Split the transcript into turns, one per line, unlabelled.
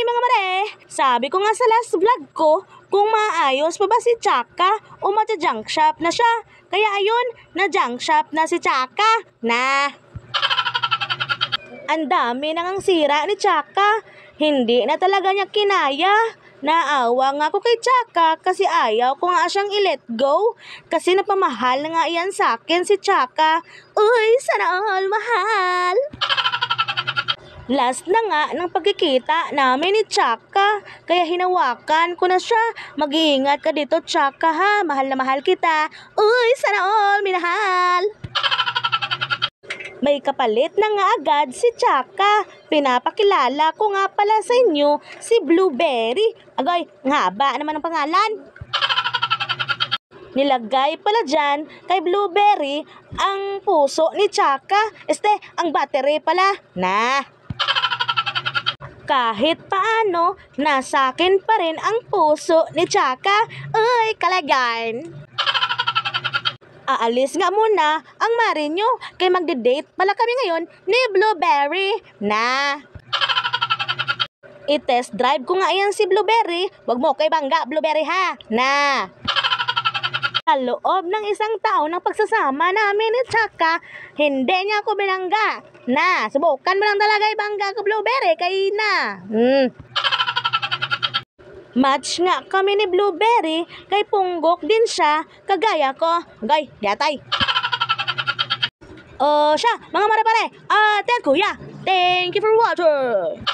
mga mare! Sabi ko nga sa last vlog ko, kung maayos pa ba si Chaka o matja-junk shop na siya. Kaya ayun, na-junk shop na si Chaka. Na! Ang dami nang sira ni Chaka. Hindi na talaga niya kinaya. Naawa nga ako kay Chaka kasi ayaw ko nga siyang i-let go. Kasi napamahal na nga iyan sa akin si Chaka. Uy, sana all mahal! Last na nga ng pagkikita namin ni Chaka. Kaya hinawakan ko na siya. Mag-iingat ka dito, Chaka, ha? Mahal na mahal kita. Uy, sana all minahal! May kapalit na nga agad si Chaka. Pinapakilala ko nga pala sa inyo si Blueberry. Agoy, nga ba naman ang pangalan? Nilagay pala dyan kay Blueberry ang puso ni Chaka. Ang battery pala. Na! Kahit paano, nasa akin pa rin ang puso ni Chaka. Uy, kalagan! Aalis nga muna ang Marinyo kay magde-date pala kami ngayon ni Blueberry. Na! I-test drive ko nga yan si Blueberry. Wag mo kay bangga, Blueberry, ha? Na! Sa loob ng isang taon ng pagsasama namin ni Chaka, hindi niya ako binangga. Na! Subukan mo lang talaga ibangga ko, Blueberry, kay na! Match nga kami ni Blueberry, kay punggok din siya, kagaya ko. Gay, yatay. Siya, mga mare-pare, kuya, thank you for watching.